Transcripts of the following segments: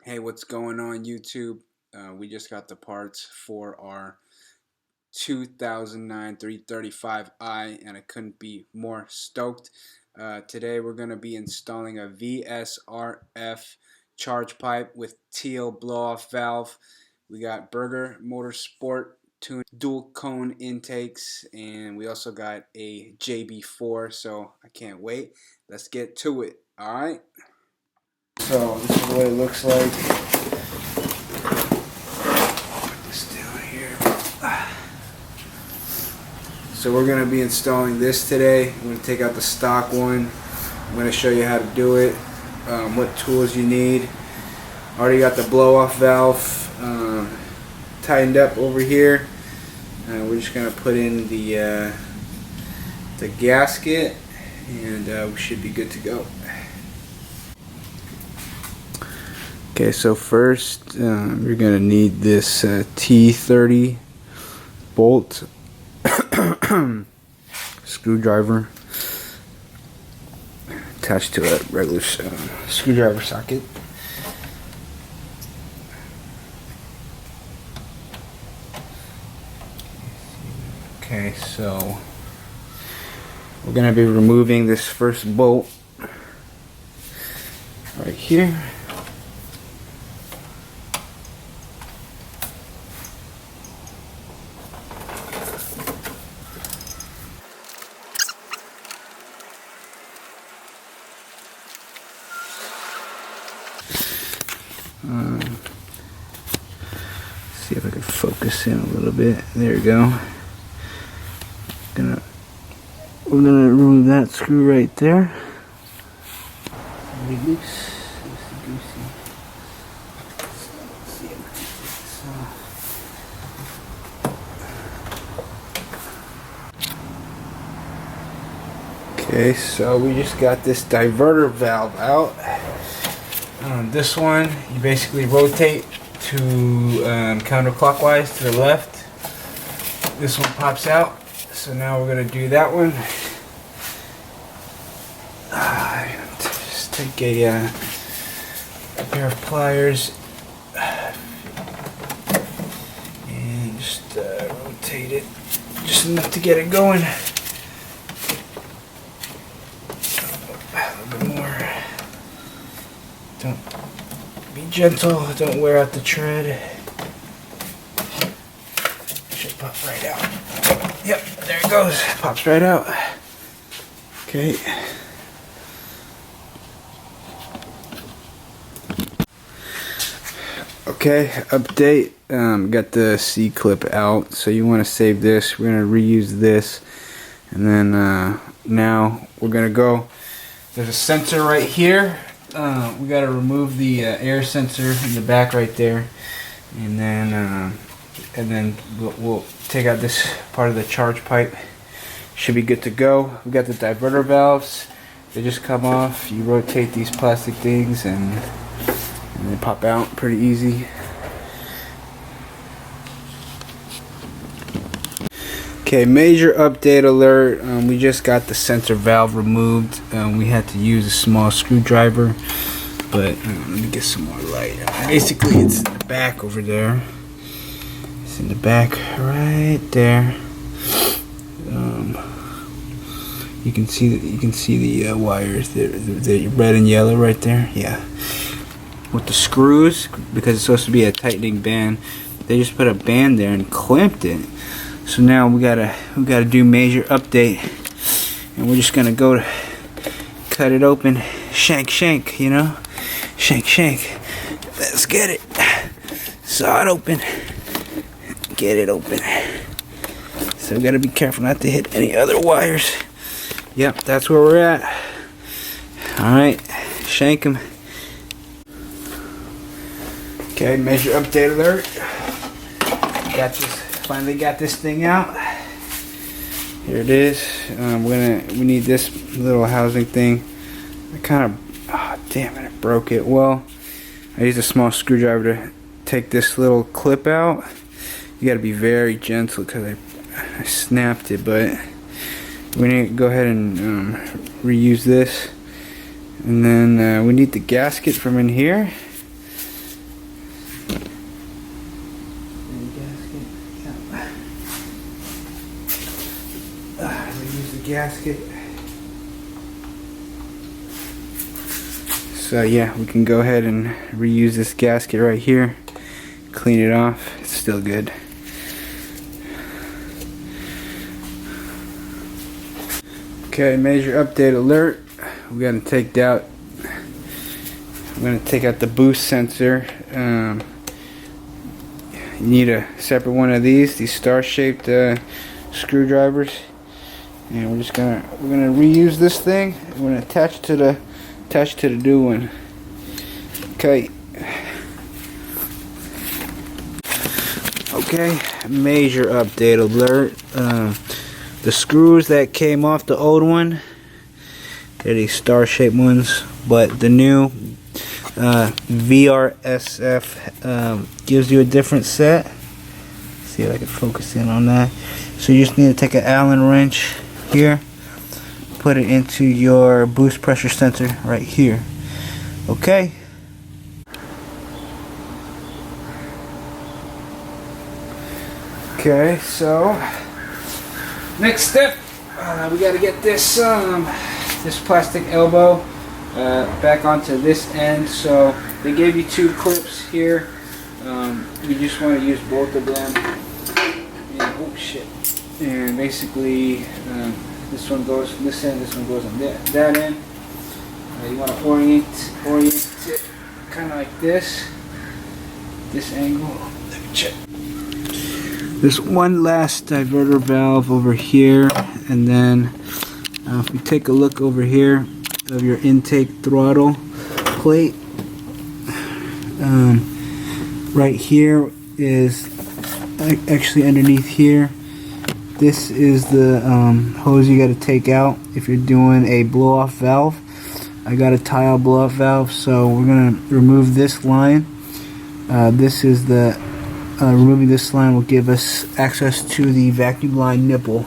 Hey, what's going on YouTube? We just got the parts for our 2009 335i and I couldn't be more stoked. Today we're going to be installing a VSRF charge pipe with Tial blow-off valve. We got Burger Motorsport tuned dual cone intakes, and we also got a JB4, so I can't wait. Let's get to it. Alright? So this is what it looks like. Put this down here. So we're going to be installing this today. I'm going to take out the stock one. I'm going to show you how to do it, what tools you need. Already got the blow-off valve tightened up over here. We're just going to put in the gasket, and we should be good to go. Okay, so first you're going to need this T30 bolt screwdriver attached to a regular screwdriver socket. Okay, so we're going to be removing this first bolt right here. See if I can focus in a little bit. There we go. We're gonna remove that screw right there. Loose. Okay, so we just got this diverter valve out. This one, you basically rotate to counterclockwise to the left. This one pops out, so now we're going to do that one. Just take a pair of pliers and just rotate it just enough to get it going. A little bit more. Don't be gentle, don't wear out the tread. Should pop right out. Yep, there it goes. Pops right out. Okay. Okay, update. Got the C clip out, so you want to save this. We're going to reuse this, and then now we're going to go. There's a sensor right here. We got to remove the air sensor in the back right there, and then we'll take out this part of the charge pipe. Should be good to go. We got the diverter valves. They just come off. You rotate these plastic things, and they pop out pretty easy. Okay, major update alert. We just got the sensor valve removed. We had to use a small screwdriver, but let me get some more light. Basically, it's in the back over there. It's in the back right there. You can see the wires, the red and yellow right there. Yeah. With the screws, because it's supposed to be a tightening band, they just put a band there and clamped it. So now we gotta do major update, and we're just gonna go to cut it open, shank, you know, shank. Let's get it, saw it open, get it open. So we gotta be careful not to hit any other wires. Yep, that's where we're at. All right, shank them. Okay, major update alert. Finally got this thing out. Here it is. We need this little housing thing. I kind of, damn it, I broke it. Well, I used a small screwdriver to take this little clip out. You got to be very gentle because I snapped it, but we need to go ahead and reuse this. And then we need the gasket from in here. gasket. So yeah, we can go ahead and reuse this gasket right here. Clean it off. It's still good. Okay, major update alert. We're gonna take out the boost sensor. You need a separate one of these star-shaped screwdrivers, and we're gonna reuse this thing. We're gonna attach to the new one. Okay. Okay, major update alert. The screws that came off the old one, they're these star-shaped ones, but the new VSRF gives you a different set. Let's see if I can focus in on that. So you just need to take an Allen wrench here, put it into your boost pressure sensor right here. Okay. Okay, so next step, we got to get this this plastic elbow back onto this end. So they gave you two clips here. You just want to use both of them. And, oh shit! And basically, this one goes from this end. This one goes on that end. You want to orient it kind of like this. This angle. Let me check. There's one last diverter valve over here, and then if we take a look over here of your intake throttle plate, right here is actually underneath here. This is the hose you got to take out if you're doing a blow-off valve. I got a Tial blow-off valve, so we're gonna remove this line. This is the removing this line will give us access to the vacuum line nipple.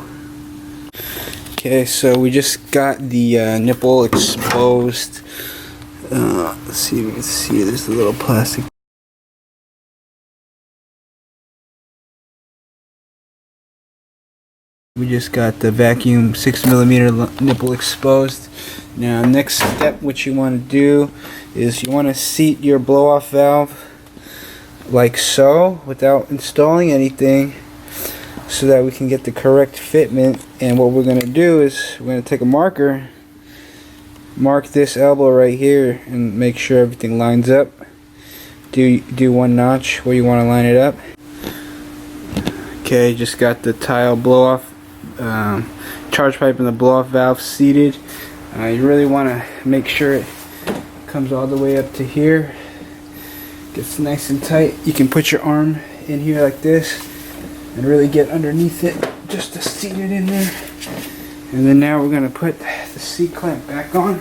Okay, so we just got the nipple exposed. Let's see if we can see. There's a little plastic. We just got the vacuum 6mm nipple exposed. Now, next step, what you want to do is you want to seat your blow-off valve like so, without installing anything, so that we can get the correct fitment. And what we're going to do is we're going to take a marker, mark this elbow right here, and make sure everything lines up. Do one notch where you want to line it up. Okay, just got the Tial blow-off charge pipe and the blow-off valve seated. You really want to make sure it comes all the way up to here. Gets nice and tight. You can put your arm in here like this and really get underneath it just to seat it in there. And then now we're going to put the C-clamp back on.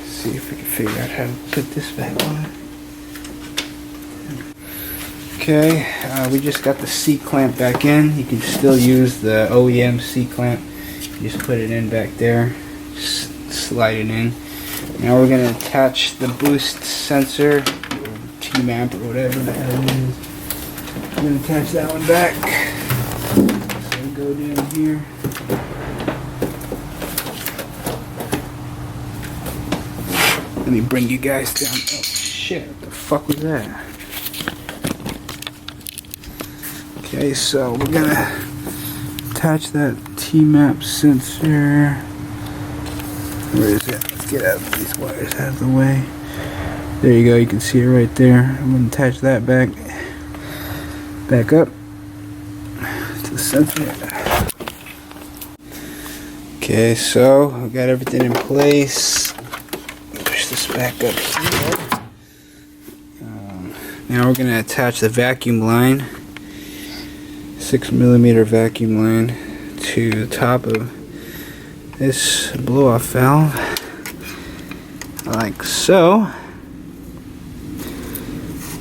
See if we can figure out how to put this back on. Okay, we just got the C-clamp back in. You can still use the OEM C-clamp. You just put it in back there. Just slide it in. Now we're going to attach the boost sensor, or T-map, or whatever the hell it is. I'm going to attach that one back. So we go down here. Let me bring you guys down. Oh shit, what the fuck was that? Okay, so we're going to attach that T-map sensor. Where is it? Let's get out of these wires out of the way. There you go, you can see it right there. I'm going to attach that back up to the sensor. Okay, so we got everything in place. Push this back up here. Now we're going to attach the vacuum line, 6mm vacuum line, to the top of this blow-off valve, like so.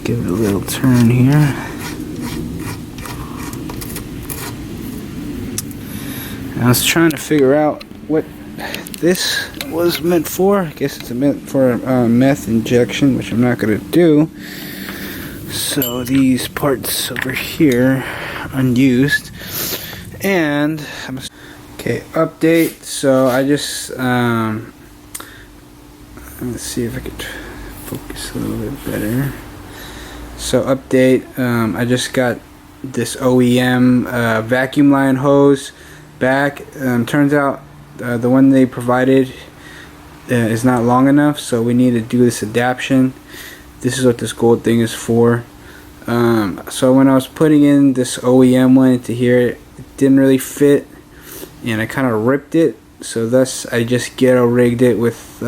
Give it a little turn here. I was trying to figure out what this was meant for. I guess it's meant for meth injection, which I'm not going to do. So these parts over here unused. And okay, update. So I just let's see if I could focus a little bit better. So update, I just got this OEM vacuum line hose back. Turns out the one they provided is not long enough, so we need to do this adaptation. This is what this gold thing is for. So when I was putting in this OEM one into here, it didn't really fit, and I kind of ripped it. So thus I just ghetto rigged it with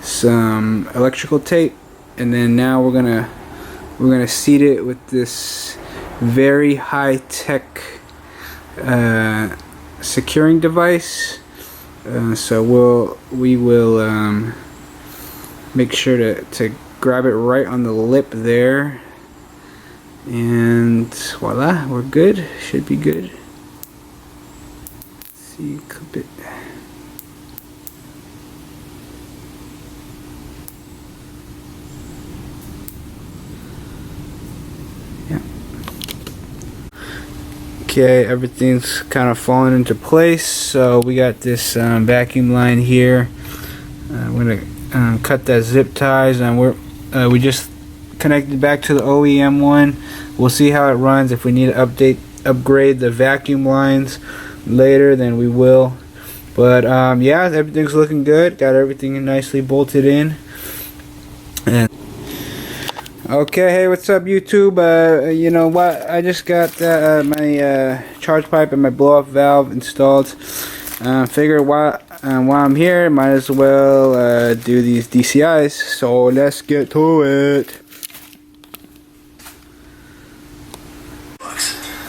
some electrical tape, and then now we're gonna seat it with this very high-tech securing device. So we will make sure to grab it right on the lip there, and voila, we're good. Should be good. Let's see, clip it. Yeah. Okay, everything's kind of falling into place. So we got this vacuum line here. I'm gonna cut that zip ties, and we just connected back to the OEM one. We'll see how it runs. If we need to upgrade the vacuum lines later, then we will. But yeah, everything's looking good. Got everything nicely bolted in. And okay, hey, what's up, YouTube? You know what? I just got my charge pipe and my blow-off valve installed. Figure while I'm here, might as well do these DCIs. So let's get to it.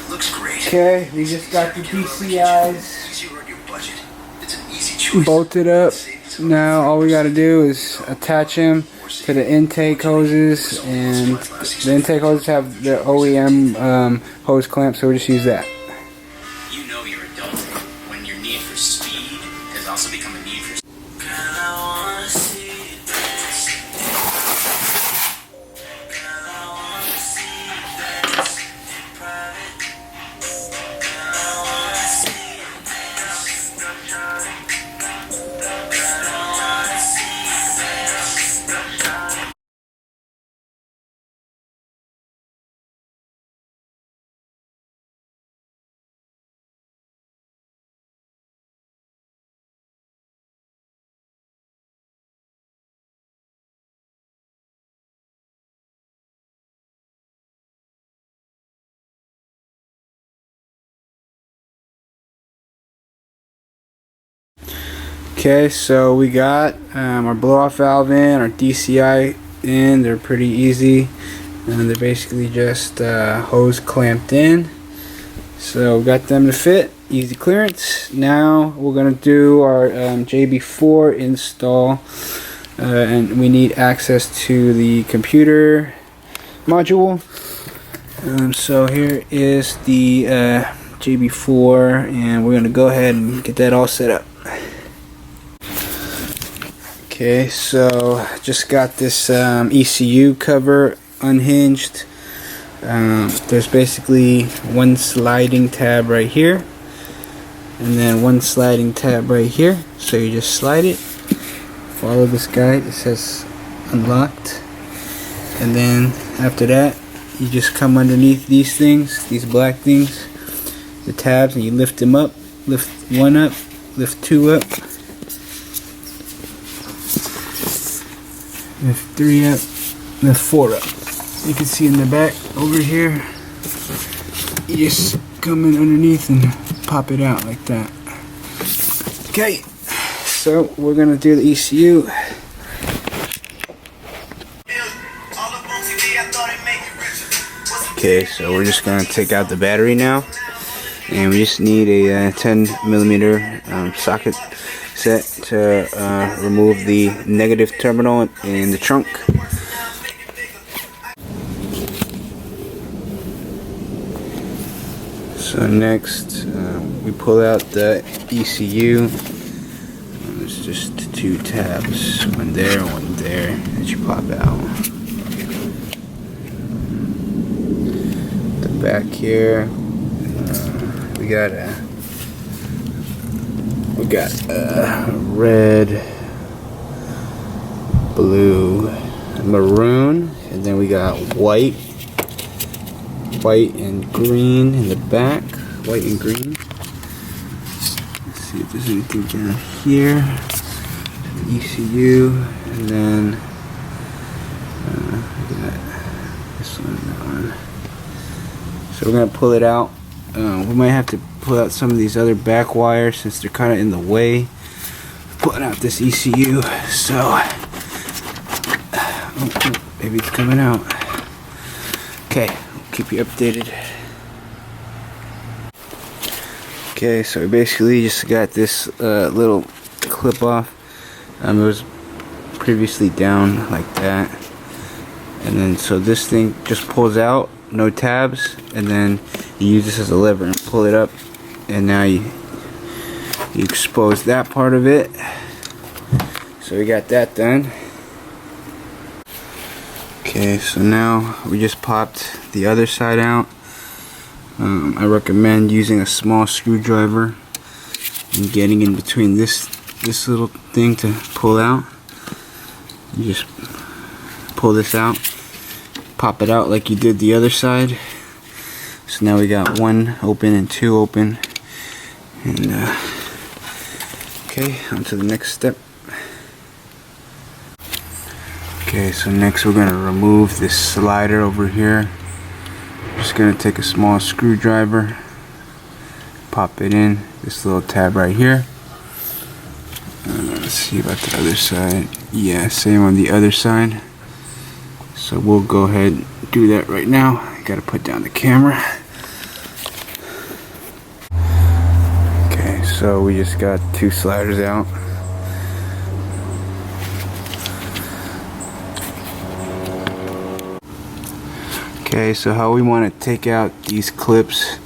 Looks great. Okay, we just got the DCIs bolted up. Now all we gotta do is attach them to the intake hoses, and the intake hoses have the OEM hose clamp, so we'll just use that. You know you're adulting when your need for speed has also become a need for. Okay, so we got our blow-off valve in, our DCI in. They're pretty easy, and they're basically just hose clamped in. So we got them to fit, easy clearance. Now we're gonna do our JB4 install, and we need access to the computer module. So here is the JB4, and we're gonna go ahead and get that all set up. Okay, so just got this ECU cover unhinged. There's basically one sliding tab right here, and then one sliding tab right here. So you just slide it, follow this guide, it says unlocked, and then after that you just come underneath these things, these black things, the tabs, and you lift them up. Lift one up, lift two up, lift three up, lift four up. You can see in the back over here, you just come in underneath and pop it out like that. Okay, so we're gonna do the ECU. Okay, so we're just gonna take out the battery now, and we just need a 10mm socket set to remove the negative terminal in the trunk. So next, we pull out the ECU. There's just two tabs, one there, that you pop out. The back here, we got red, blue, maroon, and then we got white and green in the back. White and green. Let's see if there's anything down here. ECU, and then we got this one and that one. So we're gonna pull it out. We might have to pull out some of these other back wires since they're kind of in the way. Pulling out this ECU, so maybe it's coming out. Okay, I'll keep you updated. Okay, so we basically just got this little clip off. It was previously down like that, and then so this thing just pulls out, no tabs, and then you use this as a lever and pull it up, and now you expose that part of it. So we got that done. Okay, so now we just popped the other side out. I recommend using a small screwdriver and getting in between this little thing to pull out. You just pull this out, pop it out like you did the other side. So now we got one open and two open, and okay, on to the next step. Okay, so next we're going to remove this slider over here. Just going to take a small screwdriver, pop it in this little tab right here. Let's see about the other side. Yeah, same on the other side. So we'll go ahead and do that right now. I gotta put down the camera. Okay, so we just got two sliders out. Okay, so how we want to take out these clips,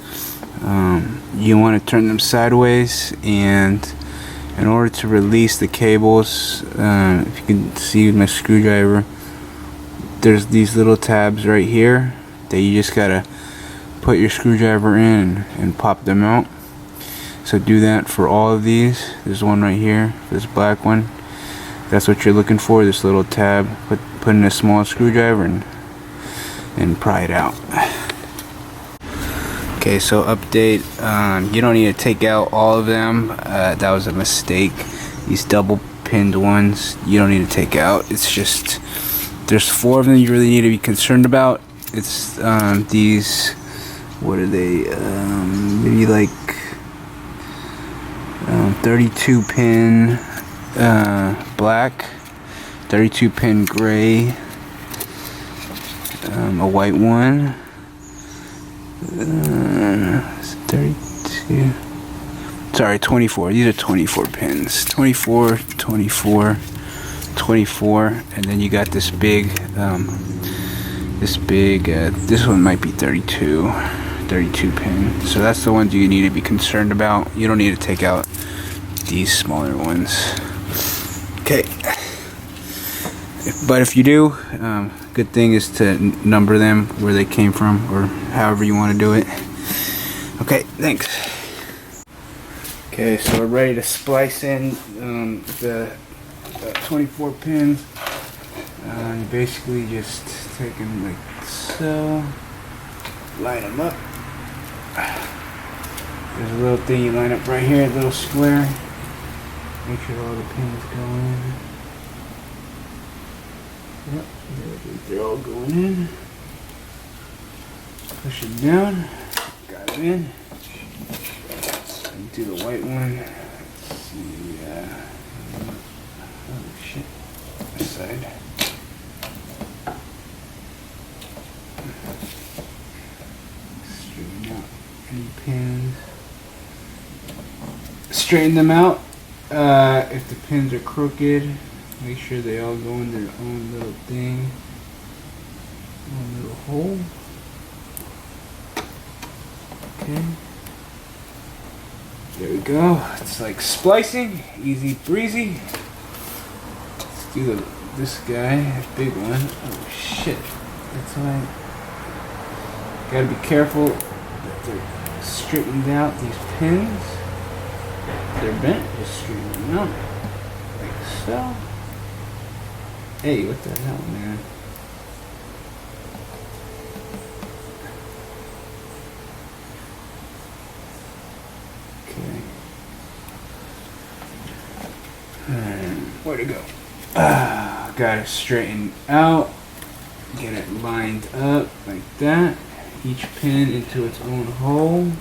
you want to turn them sideways, and in order to release the cables, if you can see with my screwdriver, there's these little tabs right here that you just gotta put your screwdriver in and pop them out. So do that for all of these. There's one right here, this black one. That's what you're looking for, this little tab. Put in a small screwdriver and pry it out. Okay, so update, you don't need to take out all of them. That was a mistake. These double pinned ones you don't need to take out. It's just there's four of them you really need to be concerned about. It's these, what are they, maybe like 32 pin black, 32 pin gray, a white one, 32, sorry, 24. These are 24 pins, 24, 24, 24, and then you got this big, this one might be 32 pin. So that's the ones you need to be concerned about. You don't need to take out these smaller ones. Okay, but if you do, good thing is to number them where they came from, or however you want to do it. Okay, thanks. Okay, so we're ready to splice in the 24 pins. You basically just take them like so, line them up. There's a little thing you line up right here, a little square. Make sure all the pins go in. Yep, they're all going in. Push it down. Got it in. And do the white one. Let's see. Oh shit. This side. Straighten out any pins. Straighten them out. If the pins are crooked, make sure they all go in their own little thing, own little hole. Okay, there we go. It's like splicing, easy breezy. Let's do this guy, a big one. Oh shit, that's why. Gotta be careful that straightened out these pins. They're bent, just straighten them out like so. Hey, what the hell, man? Where'd it go? Got it straightened out. Get it lined up like that. Each pin into its own hole.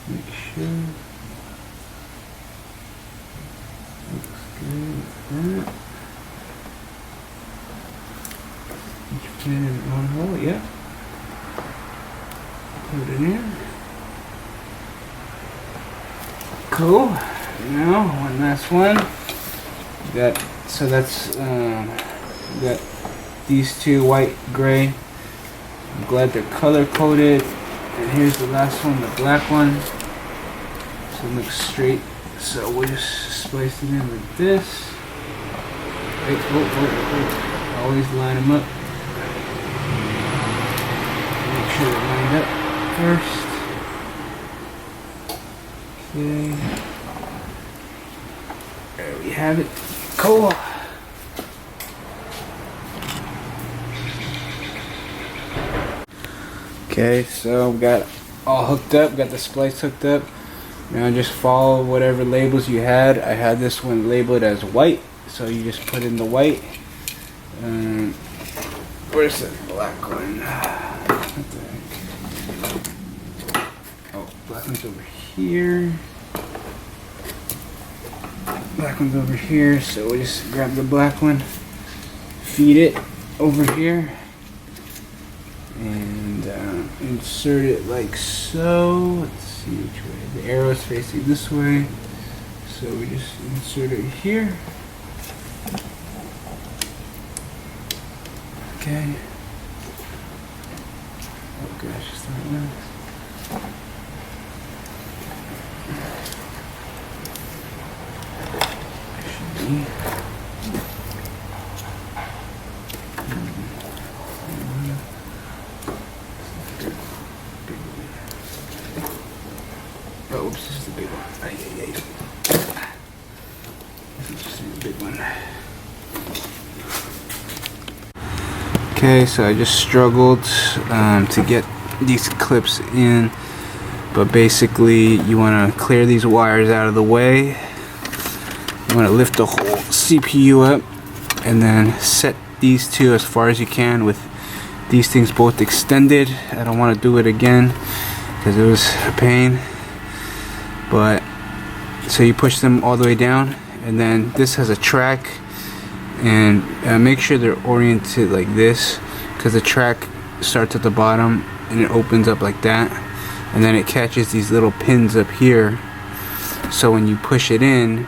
Make sure. Looks good like that. Each pin in its own hole, yep. Put it in. Cool. Now, one last one. So that's got these two, white, gray. I'm glad they're color coded. And here's the last one, the black one. So it looks straight. So we'll just splice it in like this. Wait, always line them up. Make sure they're lined up first. Okay. There we have it. Cool. Okay, so we got all hooked up, got the splice hooked up. Now just follow whatever labels you had. I had this one labeled as white, so you just put in the white. Where's the black one? What the heck? Oh, black one's over here. Black one's over here, so we'll just grab the black one, feed it over here, and insert it like so. Let's see which way. The arrow is facing this way, so we just insert it here. Okay. Oh gosh, it's not enough. Oh, oops, this is the big one. This is just the big one. Okay, so I just struggled to get these clips in, but basically you want to clear these wires out of the way. You want to lift the whole CPU up and then set these two as far as you can with these things both extended. I don't want to do it again because it was a pain. But so you push them all the way down, and then this has a track, and make sure they're oriented like this, because the track starts at the bottom and it opens up like that, and then it catches these little pins up here, so when you push it in,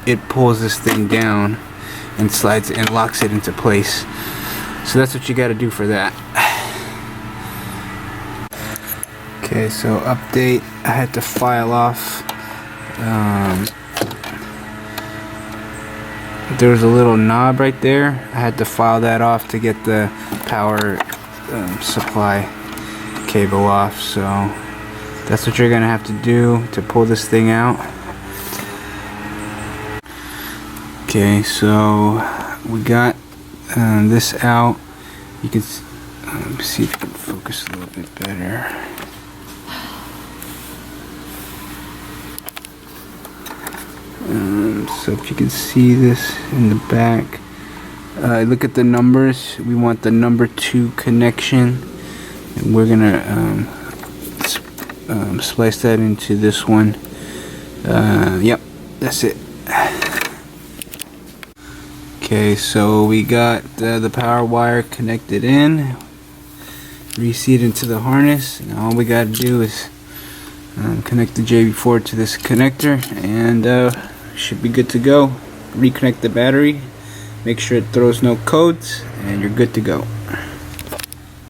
it pulls this thing down and slides and locks it into place. So that's what you got to do for that. Okay, so update, I had to file off. There was a little knob right there. I had to file that off to get the power supply cable off. So that's what you're gonna have to do to pull this thing out. Okay, so we got this out. You can see if you can focus a little bit better. So if you can see this in the back, look at the numbers. We want the number 2 connection, and we're gonna splice that into this one. Yep, that's it. Okay, so we got the power wire connected in, reseat into the harness. Now all we got to do is connect the JB4 to this connector, and should be good to go. Reconnect the battery, make sure it throws no codes, and you're good to go.